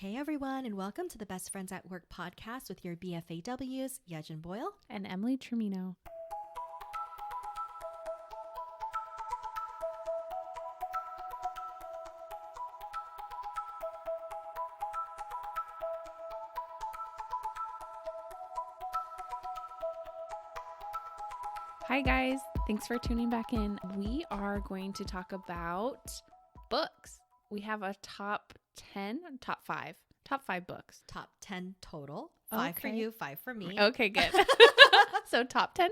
Hey everyone, and welcome to the Best Friends at Work podcast with your BFAWs, Yeo Gin and Emily Tremino. Hi guys, thanks for tuning back in. We are going to talk about books. We have a top 5 books. Top 10 total. 5 for you, 5 for me. Okay, good. So top 10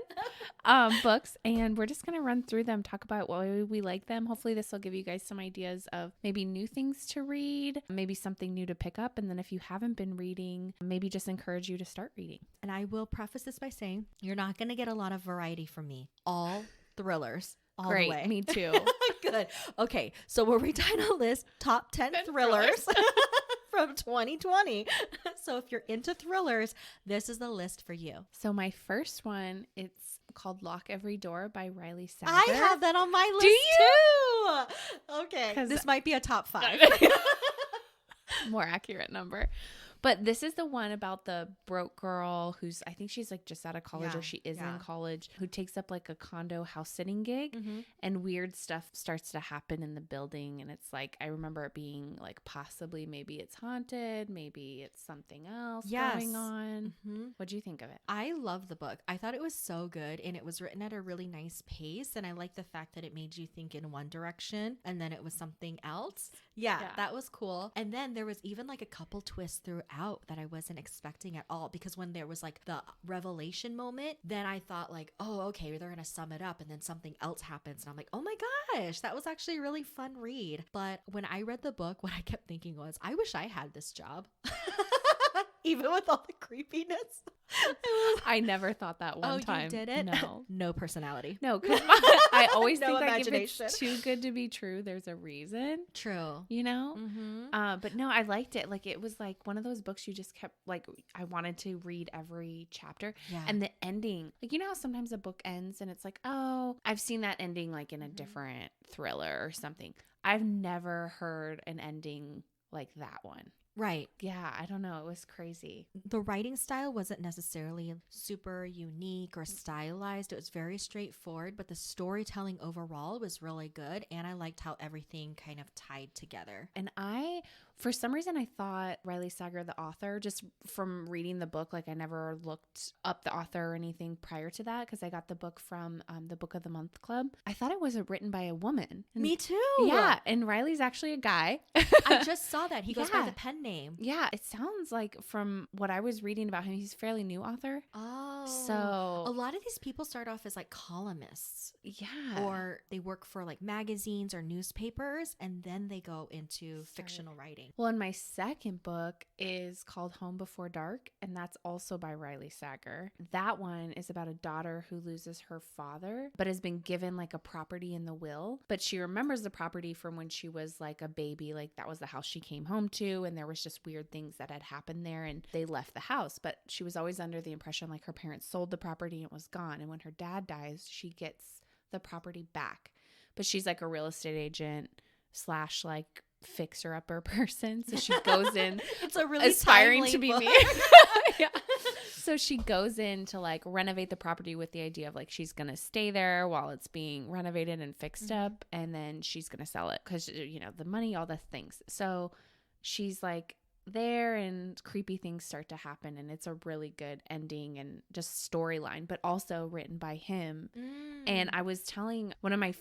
books, and we're just going to run through them, talk about why we like them. Hopefully this will give you guys some ideas of maybe new things to read, maybe something new to pick up. And then if you haven't been reading, maybe just encourage you to start reading. And I will preface this by saying you're not going to get a lot of variety from me. All thrillers. All Great, the way. me too. Good. Okay, so we're retitling list top 10 thrillers from 2020. So if you're into thrillers, this is the list for you. So my first one, it's called Lock Every Door by Riley Sager. I have that on my list too. Okay, this might be a top 5. More accurate number. But this is the one about the broke girl who's, I think she's like just out of college or she is in college, who takes up like a condo house sitting gig and weird stuff starts to happen in the building. And it's like, I remember it being like possibly maybe it's haunted, maybe it's something else going on. What do you think of it? I love the book. I thought it was so good and it was written at a really nice pace. And I like the fact that it made you think in one direction and then it was something else. Yeah, that was cool. And then there was even like a couple twists throughout that I wasn't expecting at all, because when there was like the revelation moment, then I thought like, oh, okay, they're gonna sum it up and then something else happens and I'm like, oh my gosh, that was actually a really fun read. But when I read the book, what I kept thinking was, I wish I had this job. Even with all the creepiness. I never thought that one time. Oh, you didn't? No. No personality. No, because I always think like if it's too good to be true, there's a reason. True. You know? But no, I liked it. Like it was like one of those books you just kept like, I wanted to read every chapter. Yeah. And the ending, like you know how sometimes a book ends and it's like, oh, I've seen that ending like in a different thriller or something. I've never heard an ending like that one. Right. Yeah, I don't know. It was crazy. The writing style wasn't necessarily super unique or stylized. It was very straightforward, but the storytelling overall was really good. And I liked how everything kind of tied together. And for some reason, I thought Riley Sager, the author, just from reading the book, like I never looked up the author or anything prior to that because I got the book from the Book of the Month Club. I thought it was written by a woman. And me too. Yeah. And Riley's actually a guy. I just saw that. He goes by the pen name. Yeah. It sounds like from what I was reading about him, he's a fairly new author. Oh. So a lot of these people start off as like columnists. Yeah. Or they work for like magazines or newspapers and then they go into fictional writing. Well, and my second book is called Home Before Dark, and that's also by Riley Sager. That one is about a daughter who loses her father, but has been given like a property in the will. But she remembers the property from when she was like a baby, like that was the house she came home to, and there was just weird things that had happened there, and they left the house. But she was always under the impression like her parents sold the property and it was gone. And when her dad dies, she gets the property back. But she's like a real estate agent / like fixer-upper person, so she goes in it's a really aspiring to be book. me. Yeah. So she goes in to like renovate the property with the idea of like she's gonna stay there while it's being renovated and fixed up, and then she's gonna sell it because you know the money, all the things. So she's like there and creepy things start to happen, and it's a really good ending and just storyline, but also written by him. And I was telling one of my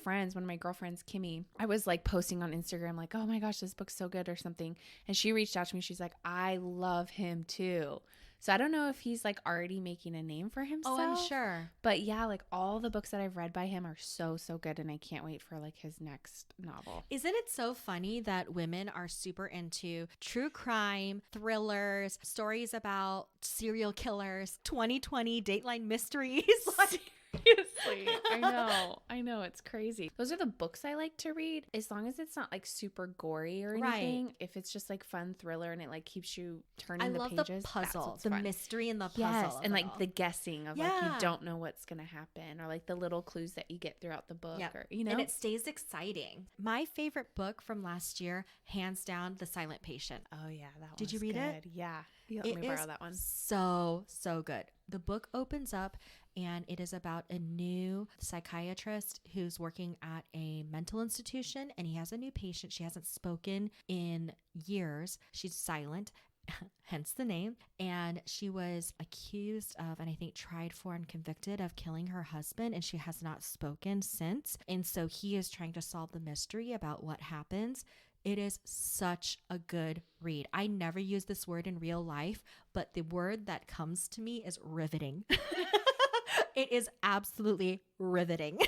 girlfriends, Kimmy, I was like posting on Instagram like, oh my gosh, this book's so good or something, and she reached out to me. She's like, I love him too. So I don't know if he's like already making a name for himself. Oh, I'm sure. But yeah, like all the books that I've read by him are so good, and I can't wait for like his next novel. Isn't it so funny that women are super into true crime, thrillers, stories about serial killers, 2020 Dateline mysteries? Like, Seriously. I know. It's crazy. Those are the books I like to read. As long as it's not like super gory or anything. Right. If it's just like fun thriller and it like keeps you turning the pages. I love the puzzle, the mystery and the puzzle. Yes. And like the guessing of like you don't know what's going to happen, or like the little clues that you get throughout the book. Or, you know. And it stays exciting. My favorite book from last year, hands down, The Silent Patient. Oh yeah. That one. Did you read it? Yeah. You let me borrow that one. So good. The book opens up and it is about a new psychiatrist who's working at a mental institution, and he has a new patient. She hasn't spoken in years. She's silent, hence the name. And she was accused of, and I think tried for and convicted of killing her husband, and she has not spoken since. And so he is trying to solve the mystery about what happens. It is such a good read. I never use this word in real life, but the word that comes to me is riveting. It is absolutely riveting.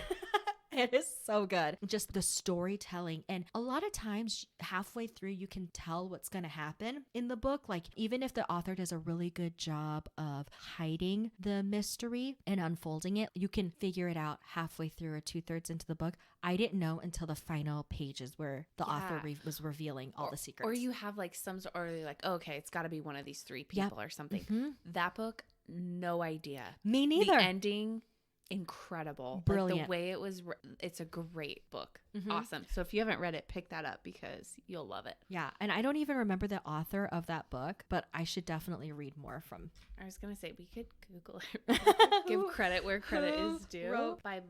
It is so good. Just the storytelling. And a lot of times halfway through, you can tell what's going to happen in the book. Like even if the author does a really good job of hiding the mystery and unfolding it, you can figure it out halfway through or 2/3 into the book. I didn't know until the final pages where the author was revealing all the secrets. Or you have like some, or you're like, oh, okay, it's got to be one of these three people or something. Mm-hmm. That book, no idea. Me neither. The ending, incredible. Brilliant. Like the way it was, it's a great book. Mm-hmm. Awesome. So if you haven't read it, pick that up because you'll love it. Yeah. And I don't even remember the author of that book, but I should definitely read more from. I was going to say, we could Google it. Give credit where credit is due. By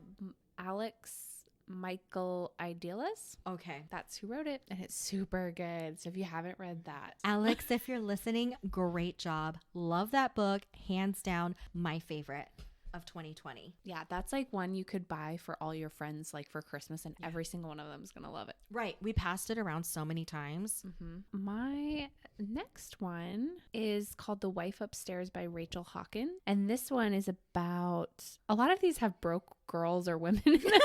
Alex Michael Idealis. Okay. That's who wrote it. And it's super good. So if you haven't read that. Alex, if you're listening, great job. Love that book. Hands down, my favorite of 2020. Yeah, that's like one you could buy for all your friends like for Christmas, and every single one of them is going to love it. Right. We passed it around so many times. Mm-hmm. My next one is called The Wife Upstairs by Rachel Hawken. And this one is about, a lot of these have broke girls or women in them.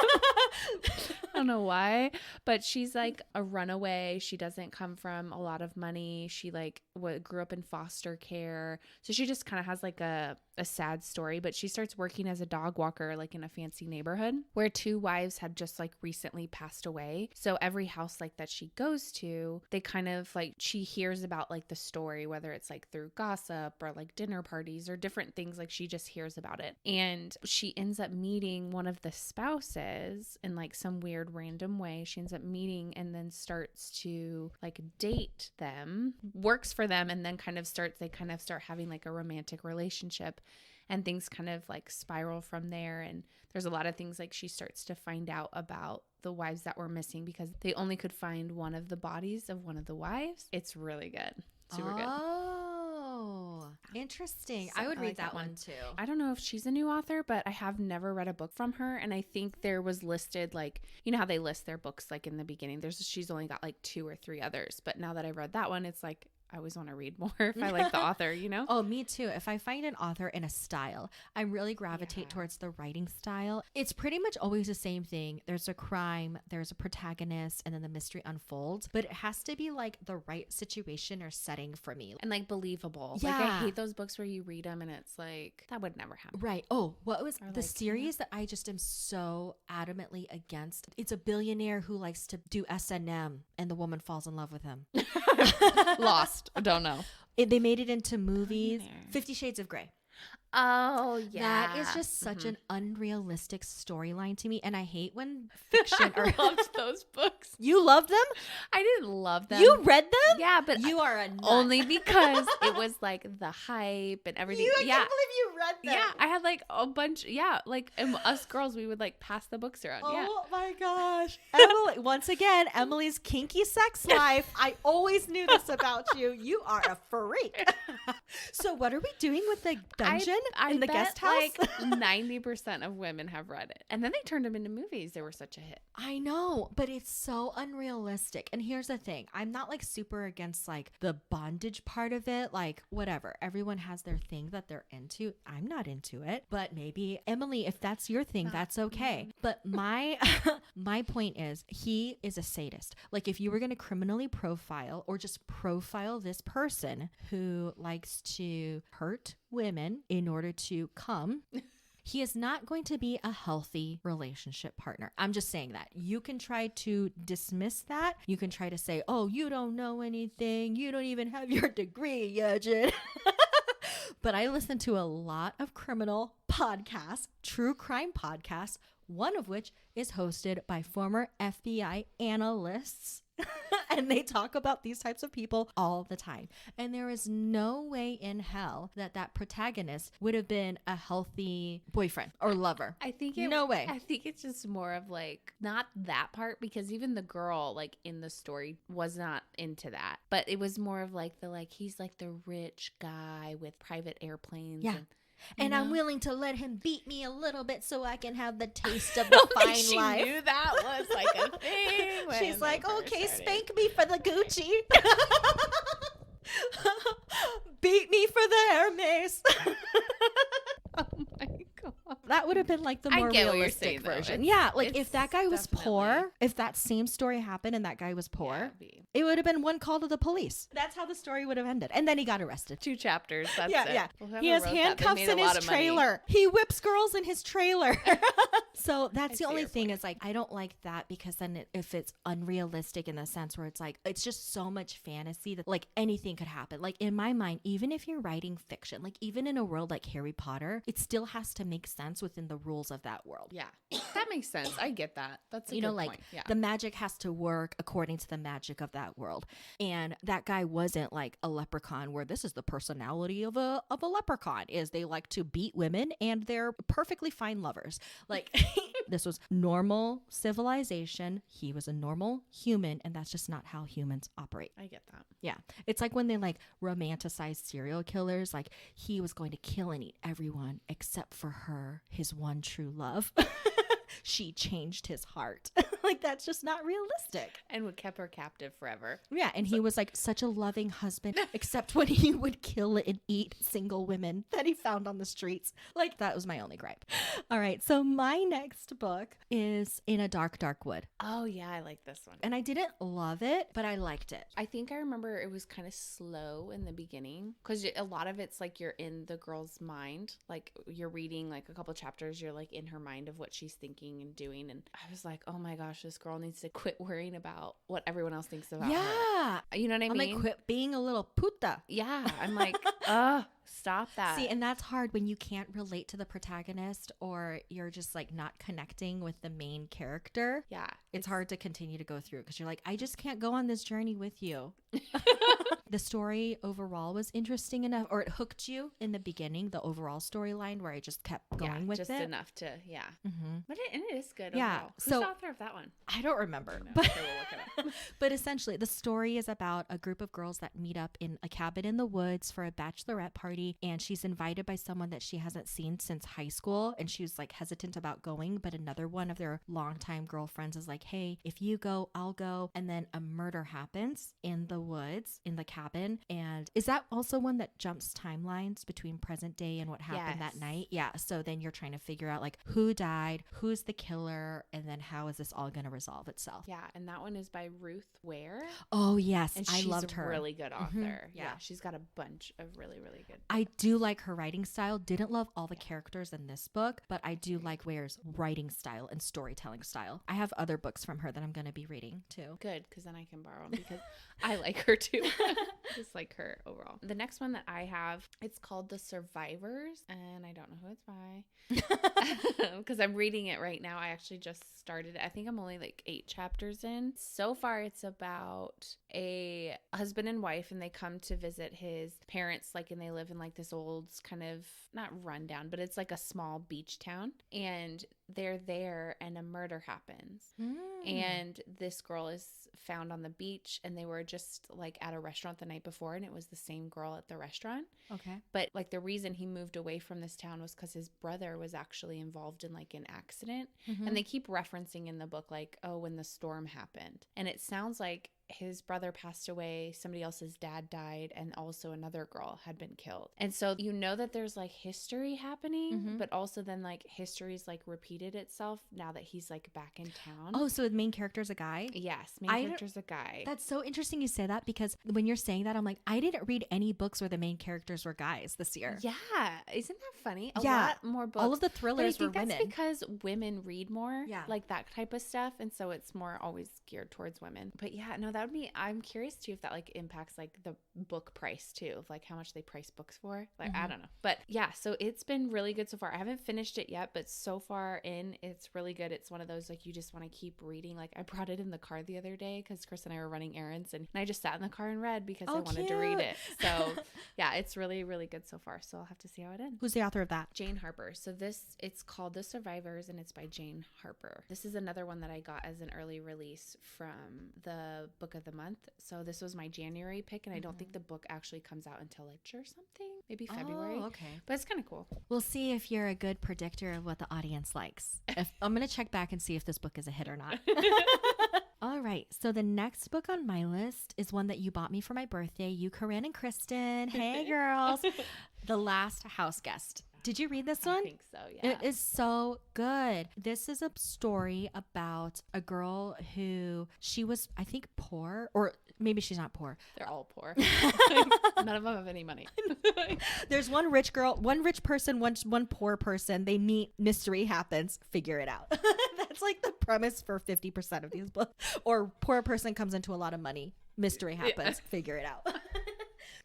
I don't know why, but she's like a runaway. She doesn't come from a lot of money. She like grew up in foster care. So she just kind of has like a sad story, but she starts working as a dog walker like in a fancy neighborhood where two wives had just like recently passed away. So every house like that she goes to, they kind of like, she hears about like the story, whether it's like through gossip or like dinner parties or different things, like she just hears about it. And she ends up meeting one of the spouses in like some weird random way. She ends up meeting and then starts to like date them, works for them, and then they kind of start having like a romantic relationship, and things kind of like spiral from there. And there's a lot of things like she starts to find out about the wives that were missing because they only could find one of the bodies of one of the wives. It's really good. Super good. Oh, interesting. So I would read that one too. I don't know if she's a new author, but I have never read a book from her. And I think there was listed like, you know how they list their books like in the beginning. She's only got like 2 or 3 others. But now that I read that one, it's like, I always want to read more if I like the author, you know? Oh, me too. If I find an author in a style, I really gravitate towards the writing style. It's pretty much always the same thing. There's a crime, there's a protagonist, and then the mystery unfolds. But it has to be like the right situation or setting for me. And like believable. Yeah. Like I hate those books where you read them and it's like, that would never happen. Right. Oh, what was the series that I just am so adamantly against? It's a billionaire who likes to do S&M and the woman falls in love with him. Lost. I don't know. They made it into movies. 50 Shades of Grey. Oh, yeah. That is just such an unrealistic storyline to me. And I hate when fiction I loved those books. You loved them? I didn't love them. You read them? Yeah, but you are a nut. Only because it was like the hype and everything. I can't believe you read them. Yeah, I had like a bunch. Yeah, like us girls, we would like pass the books around. Oh my gosh. Emily, once again, Emily's kinky sex life. I always knew this about you. You are a freak. So what are we doing with the dungeon? In the guest house? Like 90% of women have read it. And then they turned them into movies. They were such a hit. I know, but it's so unrealistic. And here's the thing. I'm not like super against like the bondage part of it. Like whatever. Everyone has their thing that they're into. I'm not into it. But maybe Emily, if that's your thing, that's okay. But my point is he is a sadist. Like if you were going to criminally profile or just profile this person who likes to hurt women in order to come, He is not going to be a healthy relationship partner. I'm just saying that. You can try to dismiss that. You can try to say, oh, you don't know anything. You don't even have your degree, Yeo Gin. But I listen to a lot of criminal podcasts, true crime podcasts, one of which is hosted by former FBI analysts. And they talk about these types of people all the time. And there is no way in hell that that protagonist would have been a healthy boyfriend or lover. No way. I think it's just more of like, not that part, because even the girl like in the story was not into that. But it was more of like he's like the rich guy with private airplanes. Yeah. And know? I'm willing to let him beat me a little bit so I can have the taste of the fine she life. Knew that was like a thing. She's like, okay, spank me for the Gucci. Beat me for the Hermes. Oh my God. That would have been like the more realistic version. Yeah, like if that guy was poor, if that same story happened and that guy was poor, it would have been one call to the police. That's how the story would have ended. And then he got arrested. 2 chapters. That's it. Yeah. Well, he has handcuffs in his trailer. He whips girls in his trailer. So that's the only thing is like, I don't like that because then if it's unrealistic in the sense where it's like, it's just so much fantasy that like anything could happen. Like in my mind, even if you're writing fiction, like even in a world like Harry Potter, it still has to make sense within the rules of that world. Yeah, that makes sense. I get that. That's a good like point. Yeah. The magic has to work according to the magic of that world. And that guy wasn't like a leprechaun where this is the personality of a leprechaun is they like to beat women and they're perfectly fine lovers. Like this was normal civilization. He was a normal human and that's just not how humans operate. I get that. Yeah. It's like when they like romanticize serial killers, like he was going to kill and eat everyone except for her, his one true love. She changed his heart. Like that's just not realistic. And would kept her captive forever. Yeah, and he was like such a loving husband, except when he would kill and eat single women that he found on the streets. Like that was my only gripe. All right, so my next book is In a Dark, Dark Wood. Oh yeah, I like this one. And I didn't love it, but I liked it. I think I remember it was kind of slow in the beginning because a lot of it's like you're in the girl's mind. Like you're reading like a couple chapters, you're like in her mind of what she's thinking and doing. And I was like, oh my gosh, this girl needs to quit worrying about what everyone else thinks about her. You know what I mean? I'm like, quit being a little puta. Yeah. I'm like, stop that. See, and that's hard when you can't relate to the protagonist or you're just like not connecting with the main character. Yeah. It's hard to continue to go through because you're like, I just can't go on this journey with you. The story overall was interesting enough, or it hooked you in the beginning, the overall storyline where I just kept going with just it. Enough to, Mm-hmm. But it is good Yeah. overall. Who's So, the author of that one? I don't remember. No, But, okay, we'll look it up. but essentially, the story is about a group of girls that meet up in a cabin in the woods for a bachelorette party, and she's invited by someone that she hasn't seen since high school, and she was like hesitant about going, but another one of their longtime girlfriends is like, hey, if you go, I'll go. And then a murder happens in the woods, in the cabin. And is that also one that jumps timelines between present day and what happened that night? Yeah. So then you're trying to figure out like who died, who's the killer, and then how is this all going to resolve itself? Yeah. And that one is by Ruth Ware. Oh, yes. And I loved her. Really good author. Mm-hmm. Yeah. She's got a bunch of really, really good books. I do like her writing style. Didn't love all the characters in this book, but I do like Ware's writing style and storytelling style. I have other books from her that I'm going to be reading too. Good, because then I can borrow them because I like her too. Just like her overall. The next one that I have, it's called The Survivors, and I don't know who it's by because I'm reading it right now. I actually just started it. I think I'm only like 8 chapters in. So far, it's about a husband and wife, and they come to visit his parents, like, and they live in like this old kind of, not rundown, but it's like a small beach town, and they're there and a murder happens. And this girl is found on the beach, and they were just like at a restaurant the night before, and it was the same girl at the restaurant. Okay. But like the reason he moved away from this town was because his brother was actually involved in like an accident. And they keep referencing in the book like, oh, when the storm happened. And it sounds like his brother passed away, somebody else's dad died, and also another girl had been killed. And so you know that there's like history happening, but also then like history's like repeated itself now that he's like back in town. Oh, so the main character's a guy? Yes, main character's a guy. That's so interesting you say that, because when you're saying that, I'm like, I didn't read any books where the main characters were guys this year. Yeah. Isn't that funny? A lot more books. All of the thrillers were women. That's because women read more, yeah, like that type of stuff. And so it's more always geared towards women. But yeah, no, that would be, I'm curious too if that like impacts like the book price too, of like how much they price books for. Like, I don't know. But yeah, so it's been really good so far. I haven't finished it yet, but so far in, it's really good. It's one of those like you just want to keep reading. Like I brought it in the car the other day because Chris and I were running errands, and I just sat in the car and read because I wanted to read it. So yeah, it's really, really good so far. So I'll have to see how it ends. Who's the author of that? Jane Harper. So it's called The Survivors, and it's by Jane Harper. This is another one that I got as an early release from the book of the month. So this was my January pick, and I don't think the book actually comes out until March or something, maybe February. Oh, okay. But it's kind of cool. We'll see if you're a good predictor of what the audience likes. I'm going to check back and see if this book is a hit or not. All right. So the next book on my list is one that you bought me for my birthday. You, Corinne, and Kristen. Hey, girls. The Last House Guest. Did you read this one? I think so, yeah. It is so good. This is a story about a girl who, she was, I think, poor, or maybe she's not poor. They're all poor. None of them have any money. There's one rich girl, one rich person, one poor person. They meet, mystery happens, figure it out. That's like the premise for 50% of these books. Or poor person comes into a lot of money, mystery happens, figure it out.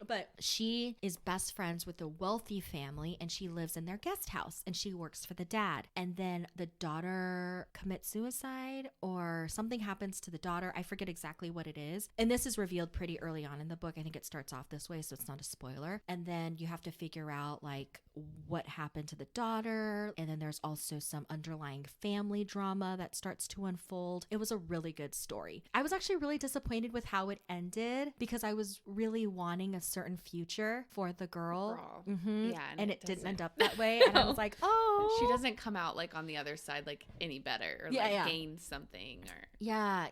But she is best friends with a wealthy family, and she lives in their guest house, and she works for the dad. And then the daughter commits suicide, or something happens to the daughter. I forget exactly what it is. And this is revealed pretty early on in the book. I think it starts off this way, so it's not a spoiler. And then you have to figure out like what happened to the daughter. And then there's also some underlying family drama that starts to unfold. It was a really good story. I was actually really disappointed with how it ended, because I was really wanting a certain future for the girl. Yeah, and it didn't end up that way. And I was like, oh, she doesn't come out like on the other side like any better, or gain something, or yeah.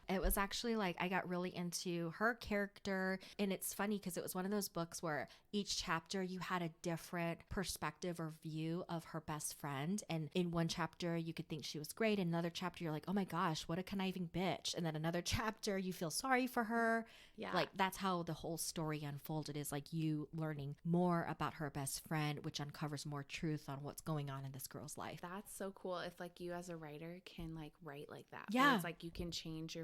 It was actually like I got really into her character, and it's funny because it was one of those books where each chapter you had a different perspective or view of her best friend. And in one chapter you could think she was great, in another chapter you're like, oh my gosh, what a conniving bitch, and then another chapter you feel sorry for her. Yeah, like that's how the whole story unfolded, is like you learning more about her best friend, which uncovers more truth on what's going on in this girl's life. That's so cool if like you as a writer can like write like that. Yeah, it's like you can change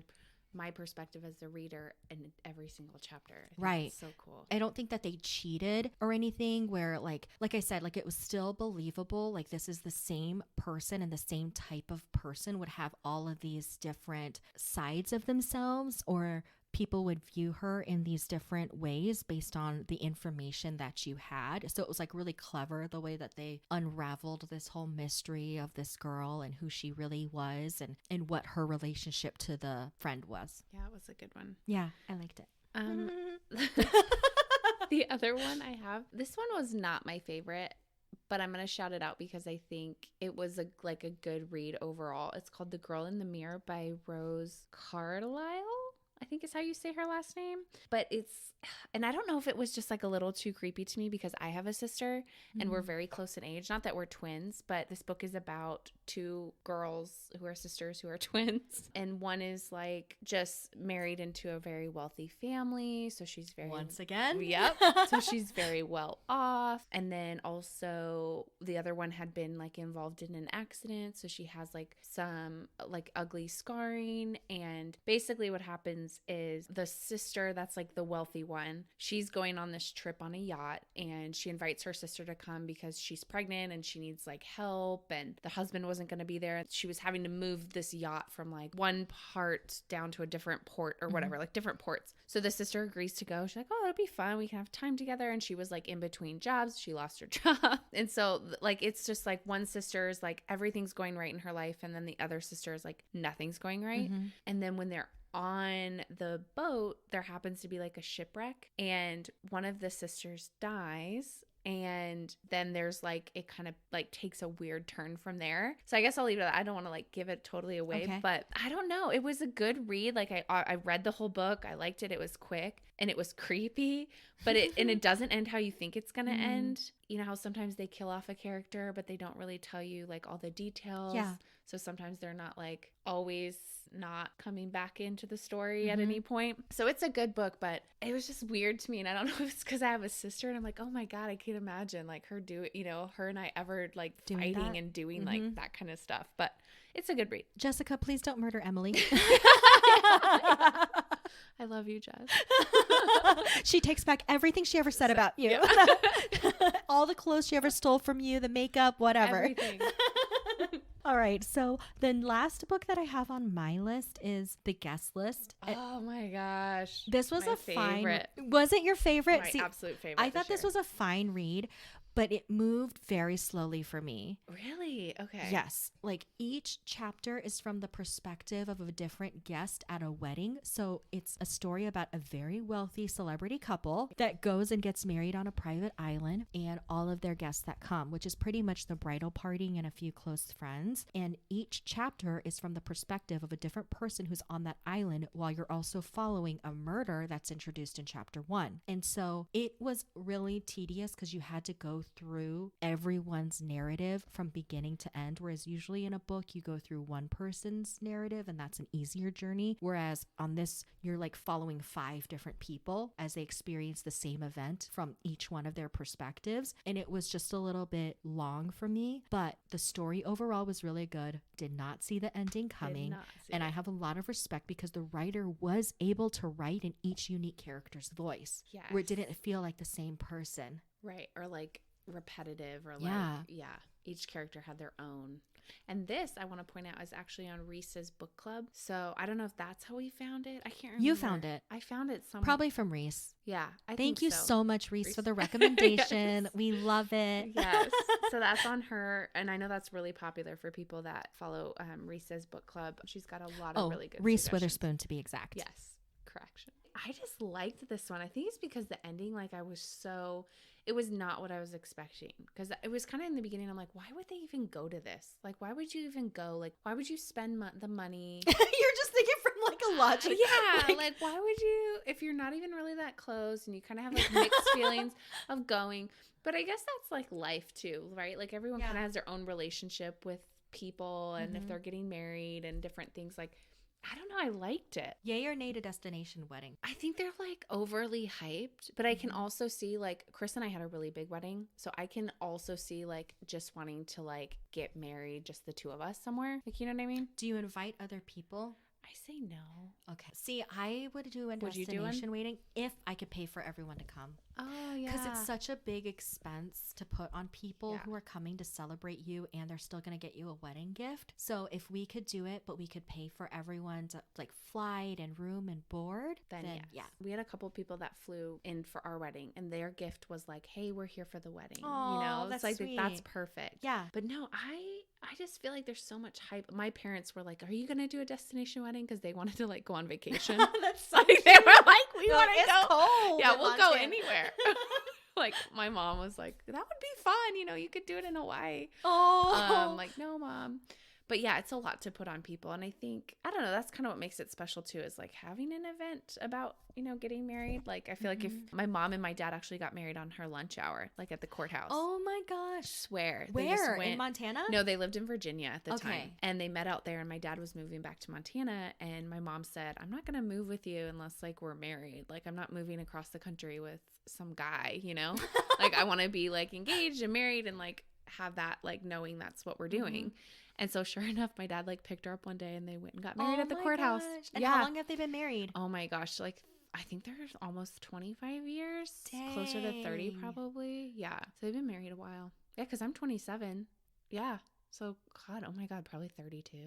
my perspective as a reader in every single chapter. Right. That's so cool. I don't think that they cheated or anything, where like I said, like it was still believable. Like this is the same person, and the same type of person would have all of these different sides of themselves, or people would view her in these different ways based on the information that you had. So it was like really clever the way that they unraveled this whole mystery of this girl and who she really was, and what her relationship to the friend was. Yeah, it was a good one. Yeah, I liked it. The other one I have, this one was not my favorite, but I'm going to shout it out because I think it was a good read overall. It's called The Girl in the Mirror by Rose Carlyle, I think is how you say her last name. But and I don't know if it was just like a little too creepy to me because I have a sister and we're very close in age. Not that we're twins, but this book is about two girls who are sisters who are twins. And one is like just married into a very wealthy family. So she's very... Once again? Yep. So she's very well off. And then also the other one had been like involved in an accident. So she has like some like ugly scarring. And basically what happens is the sister that's like the wealthy one, she's going on this trip on a yacht, and she invites her sister to come because she's pregnant and she needs like help, and the husband wasn't going to be there. She was having to move this yacht from like one part down to a different port or whatever, like different ports. So the sister agrees to go. She's like, oh, it'll be fun, we can have time together. And she was like in between jobs, she lost her job. And so like it's just like one sister's like everything's going right in her life, and then the other sister is like nothing's going right. And then when they're on the boat, there happens to be like a shipwreck, and one of the sisters dies, And then there's like, it kind of like takes a weird turn from there. So I guess I'll leave it at that. I don't want to like give it totally away, but I don't know. It was a good read. Like I read the whole book. I liked it. It was quick and it was creepy, but it doesn't end how you think it's going to end. You know how sometimes they kill off a character, but they don't really tell you like all the details. Yeah. So sometimes they're not like always not coming back into the story at any point. So it's a good book, but it was just weird to me. And I don't know if it's because I have a sister and I'm like, oh my God, I can't imagine like her her and I ever like doing fighting and doing like that kind of stuff. But it's a good read. Jessica, please don't murder Emily. I love you, Jess. She takes back everything she ever said about you. Yeah. All the clothes she ever stole from you, the makeup, whatever. Everything. All right. So the last book that I have on my list is The Guest List. Oh my gosh. This was a favorite. Was it your favorite? My absolute favorite. I thought this was a fine read, but it moved very slowly for me. Really? Okay. Yes. Like each chapter is from the perspective of a different guest at a wedding. So it's a story about a very wealthy celebrity couple that goes and gets married on a private island and all of their guests that come, which is pretty much the bridal party and a few close friends. And each chapter is from the perspective of a different person who's on that island while you're also following a murder that's introduced in chapter 1. And so it was really tedious because you had to go through everyone's narrative from beginning to end, whereas usually in a book you go through one person's narrative and that's an easier journey, whereas on this you're like following 5 different people as they experience the same event from each one of their perspectives. And it was just a little bit long for me, but the story overall was really good. Did not see the ending coming, and I have a lot of respect because the writer was able to write in each unique character's voice, where it didn't feel like the same person, right? Or like repetitive, or like each character had their own. And this, I want to point out, is actually on Reese's book club. So I don't know if that's how we found it. I can't remember. You found it. I found it somewhere. Probably from Reese. Yeah. Thank you so much, Reese, for the recommendation. Yes. We love it. Yes. So that's on her. And I know that's really popular for people that follow Reese's book club. She's got a lot of really good Reese Witherspoon, to be exact. Yes. Correction. I just liked this one. I think it's because the ending, like it was not what I was expecting, because it was kind of in the beginning. I'm like, why would they even go to this? Like, why would you even go? Like, why would you spend the money? You're just thinking from like a logic. Yeah. Like, why would you, if you're not even really that close and you kind of have like mixed feelings of going? But I guess that's like life too, right? Like everyone kind of has their own relationship with people, and if they're getting married and different things, like, I don't know. I liked it. Yay or nay to destination wedding? I think they're like overly hyped, but I can also see like Chris and I had a really big wedding. So I can also see like just wanting to like get married, just the two of us somewhere. Like, you know what I mean? Do you invite other people? I say no. Okay. See, I would do a destination wedding if I could pay for everyone to come. Oh, yeah. Because it's such a big expense to put on people who are coming to celebrate you, and they're still going to get you a wedding gift. So if we could do it, but we could pay for everyone's like flight and room and board, then yeah. We had a couple of people that flew in for our wedding, and their gift was like, hey, we're here for the wedding. Oh, you know, that's like sweet. That's perfect. Yeah. But no, I just feel like there's so much hype. My parents were like, are you going to do a destination wedding? Because they wanted to like go on vacation. That's so like, cute. they were like, we want to go. Cold yeah, we'll go anywhere. Like my mom was like, that would be fun. You know, you could do it in Hawaii. Oh, like, no, Mom. But yeah, it's a lot to put on people. And I think, I don't know, that's kind of what makes it special too, is like having an event about, you know, getting married. Like, I feel like if my mom and my dad actually got married on her lunch hour, like at the courthouse. Oh my gosh. Swear. Where? In Montana? No, they lived in Virginia at the time. And they met out there, and my dad was moving back to Montana. And my mom said, I'm not going to move with you unless like we're married. Like, I'm not moving across the country with some guy, you know? Like, I want to be like engaged and married and like have that, like knowing that's what we're doing. And so sure enough, my dad like picked her up one day and they went and got married at the courthouse. Gosh. And how long have they been married? Oh my gosh. Like, I think they're almost 25 years. Dang. Closer to 30 probably. Yeah. So they've been married a while. Yeah, because I'm 27. Yeah. So God, oh my God, probably 32.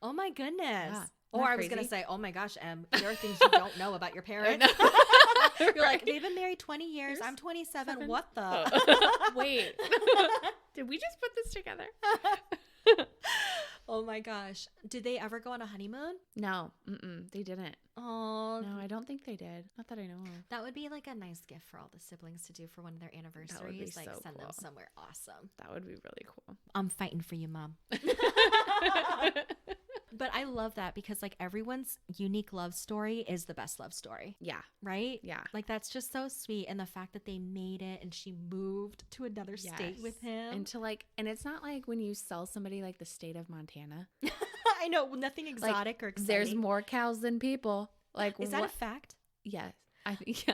Oh my goodness. Yeah. Or I was going to say, oh my gosh, there are things you don't know about your parents. You're like, they've been married 20 years. I'm 27. What the? Wait. Did we just put this together? Oh my gosh. Did they ever go on a honeymoon? No, they didn't. Oh, no, I don't think they did. Not that I know of. That would be like a nice gift for all the siblings to do for one of their anniversaries. Like so send cool. them somewhere awesome. That would be really cool. I'm fighting for you, Mom. But I love that because like everyone's unique love story is the best love story. Yeah. Right? Yeah. Like that's just so sweet. And the fact that they made it and she moved to another state with him. And to like, and it's not like when you sell somebody like the state of Montana. I know, nothing exotic or exciting. There's more cows than people. Like, is that a fact? Yes. I think so.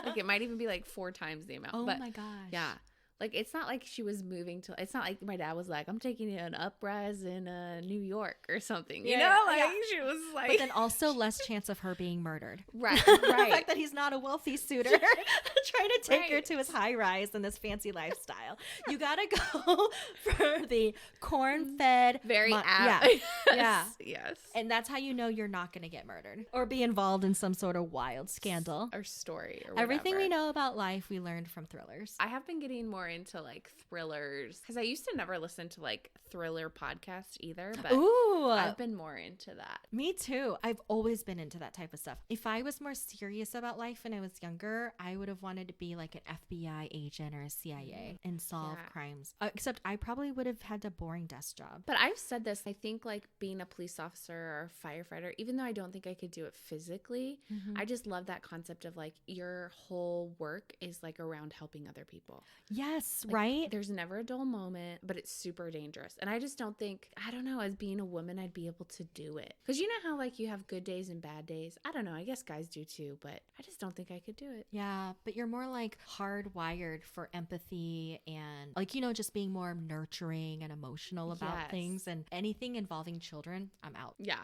Like it might even be like 4 times the amount. Oh but my gosh. Yeah. Like, it's not like she was moving to, it's not like my dad was like, I'm taking an uprise in New York or something, you know? Like, she was like. But then also less chance of her being murdered. Right. The fact that he's not a wealthy suitor trying to take her to his high rise and this fancy lifestyle. You got to go for the corn-fed. Very Yes. And that's how you know you're not going to get murdered or be involved in some sort of wild scandal. Or story or whatever. Everything we know about life, we learned from thrillers. I have been getting more into like thrillers because I used to never listen to like thriller podcasts either, but I've been more into that. Me too. I've always been into that type of stuff. If I was more serious about life when I was younger, I would have wanted to be like an FBI agent or a CIA and solve crimes. Except I probably would have had a boring desk job. But I've said this, I think like being a police officer or a firefighter, even though I don't think I could do it physically, I just love that concept of like your whole work is like around helping other people. Yes, like, right? There's never a dull moment, but it's super dangerous. And I just don't think, I don't know, as being a woman, I'd be able to do it. Because you know how like you have good days and bad days? I don't know. I guess guys do too, but I just don't think I could do it. Yeah, but you're more like hardwired for empathy and like, you know, just being more nurturing and emotional about things, and anything involving children, I'm out. Yeah.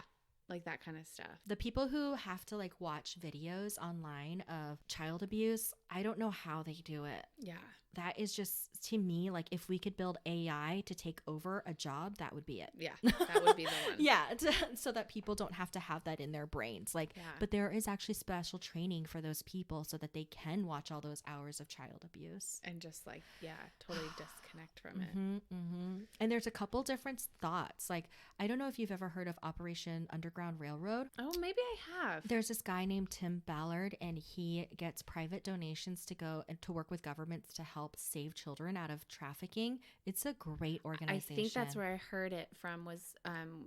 Like that kind of stuff. The people who have to like watch videos online of child abuse, I don't know how they do it. Yeah. That is just, to me, like if we could build AI to take over a job, that would be it. Yeah, that would be the one. Yeah, so that people don't have to have that in their brains. Like, but there is actually special training for those people so that they can watch all those hours of child abuse. And just like, totally disconnect from it. And there's a couple different thoughts. Like, I don't know if you've ever heard of Operation Underground Railroad. Oh, maybe I have. There's this guy named Tim Ballard, and he gets private donations to go and to work with governments to help save children out of trafficking. It's a great organization. I think that's where I heard it from, was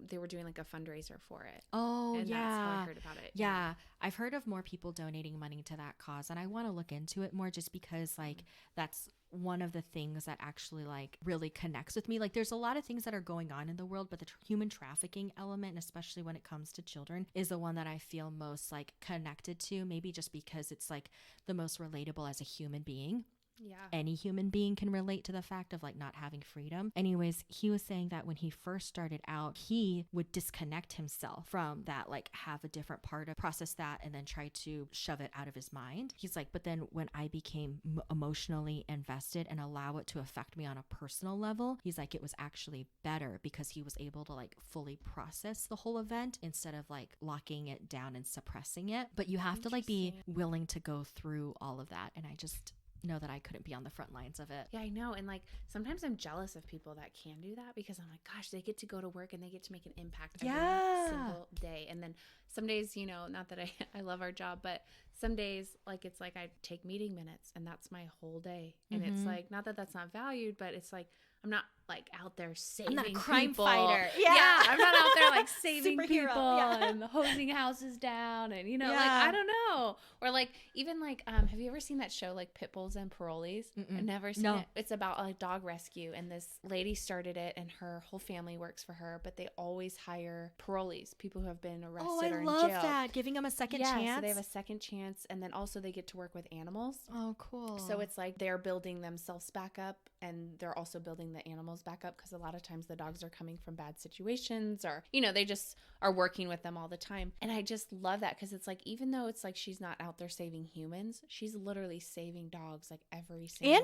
they were doing like a fundraiser for it. Oh, and yeah. That's how I heard about it. Yeah. I've heard of more people donating money to that cause, and I want to look into it more just because like that's one of the things that actually like really connects with me. Like there's a lot of things that are going on in the world, but the human trafficking element, and especially when it comes to children, is the one that I feel most like connected to, maybe just because it's like the most relatable as a human being. Yeah. Any human being can relate to the fact of like not having freedom. Anyways, he was saying that when he first started out, he would disconnect himself from that, like have a different part of process that and then try to shove it out of his mind. He's like, but then when I became emotionally invested and allow it to affect me on a personal level, he's like, it was actually better because he was able to like fully process the whole event instead of like locking it down and suppressing it. But you have to like be willing to go through all of that. And I just know that I couldn't be on the front lines of it. Yeah, I know. And like sometimes I'm jealous of people that can do that because I'm like, gosh, they get to go to work and they get to make an impact every single day. And then some days, you know, not that I love our job, but some days like it's like I take meeting minutes and that's my whole day. And it's like, not that that's not valued, but it's like I'm not like out there saving I'm not a crime people. fighter. Yeah, I'm not out there like saving Superhero. people and hosing houses down and you know, like I don't know. Or like even like have you ever seen that show like Pit Bulls and Parolees? I've never seen it. It's about a dog rescue, and this lady started it and her whole family works for her, but they always hire parolees, people who have been arrested or in jail. Oh, I love that. Giving them a second chance. Yeah, so they have a second chance, and then also they get to work with animals. Oh, cool. So it's like they're building themselves back up and they're also building the animals back up because a lot of times the dogs are coming from bad situations or, you know, they just are working with them all the time. And I just love that because it's like, even though it's like she's not out there saving humans, she's literally saving dogs like every single day.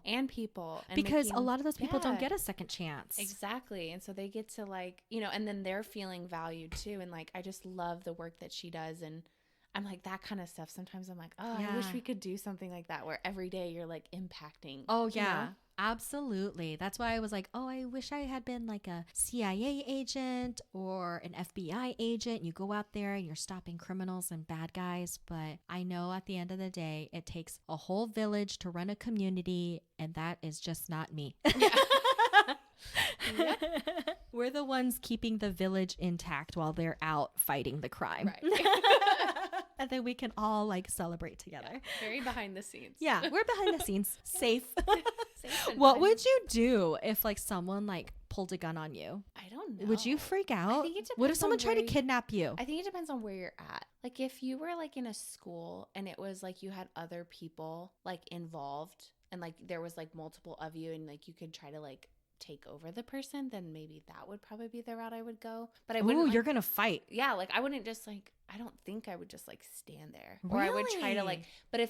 And people. And because a lot of those people don't get a second chance. Exactly. And so they get to like, you know, and then they're feeling valued too. And like, I just love the work that she does. And I'm like, that kind of stuff. Sometimes I'm like, oh, I wish we could do something like that where every day you're like impacting. Oh, yeah. Absolutely. That's why I was like, oh, I wish I had been like a CIA agent or an FBI agent. You go out there and you're stopping criminals and bad guys. But I know at the end of the day, it takes a whole village to run a community, and that is just not me. Yeah. Yep. We're the ones keeping the village intact while they're out fighting the crime. Right. And then we can all like celebrate together. Yeah, very behind the scenes. Yeah, we're behind the scenes. Safe. What would you do if like someone like pulled a gun on you? I don't know. Would you freak out? I think it depends. What if someone tried to kidnap you? I think it depends on where you're at. Like if you were like in a school and it was like you had other people like involved and like there was like multiple of you and like you could try to like take over the person, then maybe that would probably be the route I would go. But I wouldn't. Ooh, you're gonna fight. Yeah, like I wouldn't just like. I don't think I would just like stand there, really? or I would try to like. But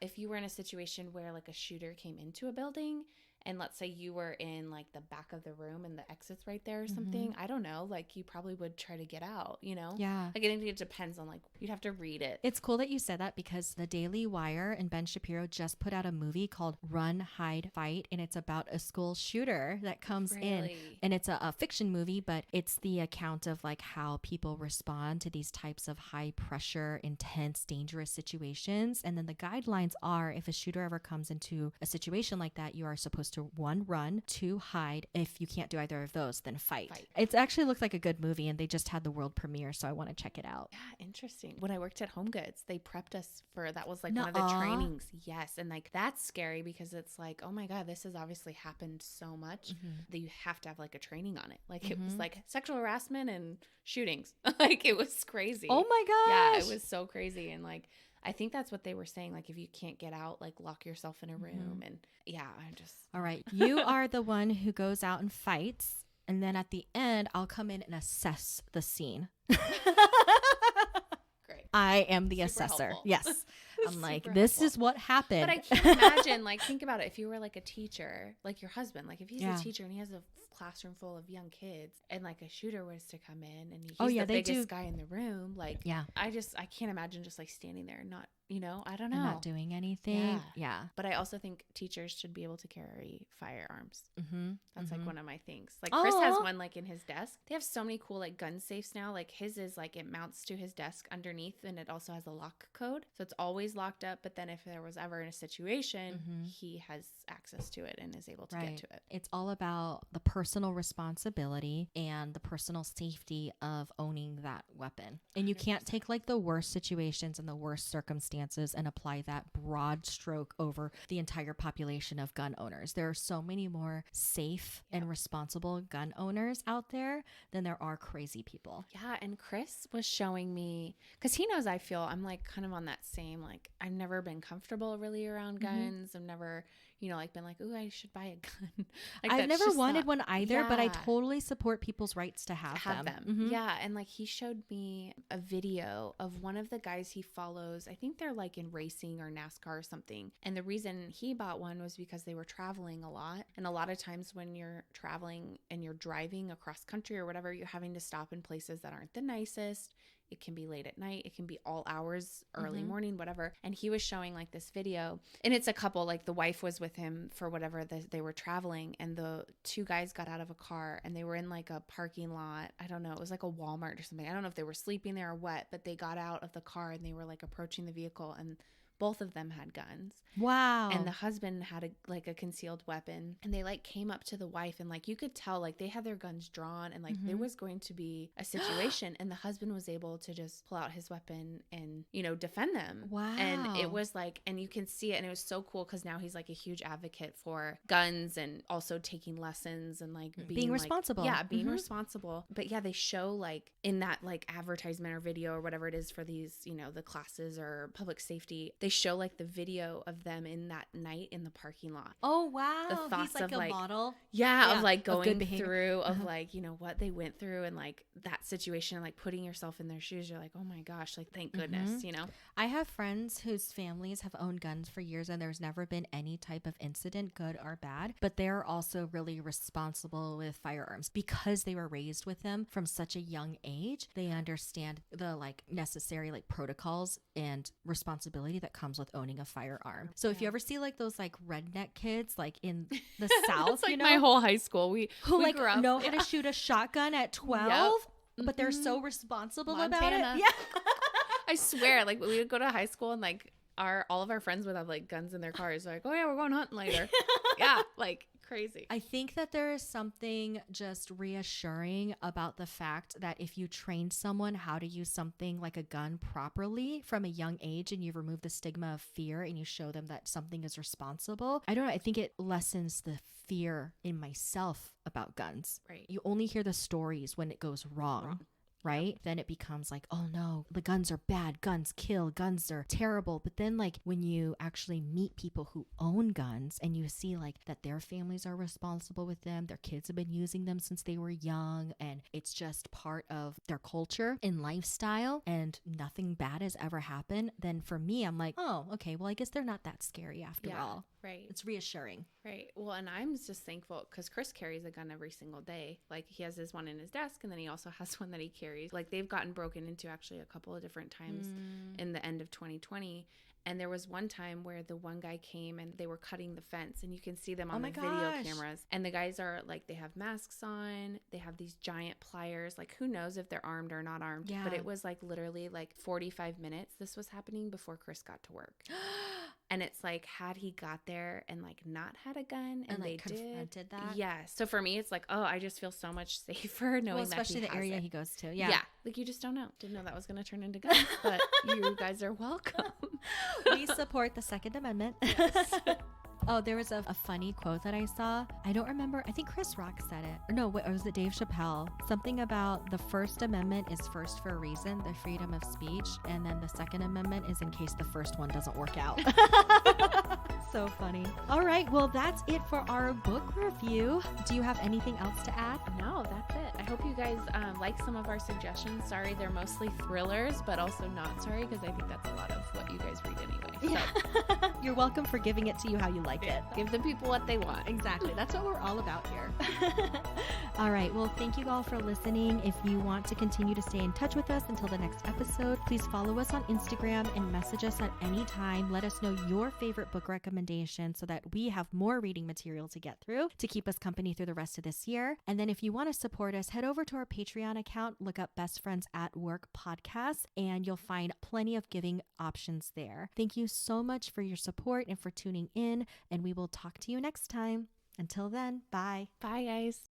if you were in a situation where like a shooter came into a building. And let's say you were in like the back of the room and the exit's right there or something. I don't know. Like you probably would try to get out, you know? Yeah. Like I think it depends on like, you'd have to read it. It's cool that you said that because the Daily Wire and Ben Shapiro just put out a movie called Run, Hide, Fight. And it's about a school shooter that comes in. And it's a fiction movie, but it's the account of like how people respond to these types of high pressure, intense, dangerous situations. And then the guidelines are if a shooter ever comes into a situation like that, you are supposed to 1, run, 2, hide. If you can't do either of those, then fight. It actually looks like a good movie and they just had the world premiere, so I want to check it out. Yeah, interesting. When I worked at Home Goods, they prepped us for that was like one of the trainings. Yes. And like that's scary because it's like, oh my God, this has obviously happened so much that you have to have like a training on it. Like it was like sexual harassment and shootings. Like it was crazy. Oh my gosh. Yeah, it was so crazy. And like I think that's what they were saying. Like, if you can't get out, like, lock yourself in a room. And yeah, I'm just. All right. You are the one who goes out and fights. And then at the end, I'll come in and assess the scene. Great. I am the assessor. Helpful. Yes. I'm like, this is what happened. But I can't imagine, like, think about it. If you were like a teacher, like your husband, like if he's a teacher and he has a classroom full of young kids and like a shooter was to come in and he's the biggest guy in the room, like, I can't imagine just like standing there and not, I don't know. And not doing anything. Yeah. But I also think teachers should be able to carry firearms. That's like one of my things. Like Chris has one like in his desk. They have so many cool like gun safes now. Like his is like it mounts to his desk underneath and it also has a lock code. So it's always locked up. But then if there was ever in a situation, he has access to it and is able to get to it. It's all about the personal responsibility and the personal safety of owning that weapon. And you can't take like the worst situations and the worst circumstances and apply that broad stroke over the entire population of gun owners. There are so many more safe and responsible gun owners out there than there are crazy people. Yeah. And Chris was showing me, because he knows I'm like kind of on that same, like I've never been comfortable really around guns. I've never, like been like, ooh, I should buy a gun. Like, I've never wanted one either, but I totally support people's rights to have them. Yeah. And like he showed me a video of one of the guys he follows. I think they're like in racing or NASCAR or something. And the reason he bought one was because they were traveling a lot. And a lot of times when you're traveling and you're driving across country or whatever, you're having to stop in places that aren't the nicest. It can be late at night. It can be all hours, early morning, whatever. And he was showing like this video and it's a couple, like the wife was with him for whatever they were traveling. And the two guys got out of a car and they were in like a parking lot. I don't know. It was like a Walmart or something. I don't know if they were sleeping there or what, but they got out of the car and they were like approaching the vehicle and both of them had guns. Wow. And the husband had a concealed weapon and they like came up to the wife and like you could tell like they had their guns drawn and like there was going to be a situation and the husband was able to just pull out his weapon and defend them. Wow. And it was like, and you can see it and it was so cool because now he's like a huge advocate for guns and also taking lessons and like being responsible. Yeah, being responsible. But yeah, they show like in that like advertisement or video or whatever it is for these, the classes or public safety, they show like the video of them in that night in the parking lot. Oh wow. The thoughts he's like of a model. Yeah, of like going through of like, what they went through and like that situation, like putting yourself in their shoes. You're like, oh my gosh, like thank goodness, I have friends whose families have owned guns for years and there's never been any type of incident, good or bad, but they're also really responsible with firearms because they were raised with them from such a young age. They understand the like necessary like protocols and responsibility that comes with owning a firearm. So if you ever see like those like redneck kids like in the South, It's like my whole high school, we like grew up, know how to shoot a shotgun at 12, but they're so responsible about it. Yeah. I swear, like we would go to high school and like all of our friends would have like guns in their cars. Like, oh yeah, we're going hunting later. Yeah, like crazy. I think that there is something just reassuring about the fact that if you train someone how to use something like a gun properly from a young age and you remove the stigma of fear and you show them that something is responsible, I don't know, I think it lessens the fear in myself about guns. Right. You only hear the stories when it goes wrong. Right? Then it becomes like, oh no, the guns are bad, guns kill, guns are terrible. But then like when you actually meet people who own guns and you see like that their families are responsible with them, their kids have been using them since they were young, and it's just part of their culture and lifestyle and nothing bad has ever happened, then for me, I'm like, oh, okay, well, I guess they're not that scary after all. Right. It's reassuring. Right. Well, and I'm just thankful because Chris carries a gun every single day. Like he has his one in his desk and then he also has one that he carries. Like they've gotten broken into actually a couple of different times in the end of 2020. And there was one time where the one guy came and they were cutting the fence and you can see them on the video cameras. And the guys are like, they have masks on, they have these giant pliers. Like who knows if they're armed or not armed. Yeah. But it was like literally like 45 minutes this was happening before Chris got to work. And it's like, had he got there and like not had a gun and they confronted that? Yes. So for me, it's like, oh, I just feel so much safer knowing that especially the area he goes to. Yeah. Yeah. Like you just don't know. Didn't know that was going to turn into guns, but you guys are welcome. We support the Second Amendment. Yes. Oh, there was a funny quote that I saw. I don't remember. I think Chris Rock said it. Or no, or was it Dave Chappelle? Something about the First Amendment is first for a reason, the freedom of speech. And then the Second Amendment is in case the first one doesn't work out. So funny. All right. Well, that's it for our book review. Do you have anything else to add? No, that's it. I hope you guys like some of our suggestions. Sorry, they're mostly thrillers, but also not sorry because I think that's a lot of what you guys read anyway. Yeah. You're welcome for giving it to you how you like it. Give the people what they want. Exactly. That's what we're all about here. All right. Well, thank you all for listening. If you want to continue to stay in touch with us until the next episode, please follow us on Instagram and message us at any time. Let us know your favorite book recommendation so that we have more reading material to get through to keep us company through the rest of this year. And then if you want to support us, head over to our Patreon account, look up Best Friends at Work podcast, and you'll find plenty of giving options there. Thank you so much for your support and for tuning in, and we will talk to you next time. Until then, bye. Bye, guys.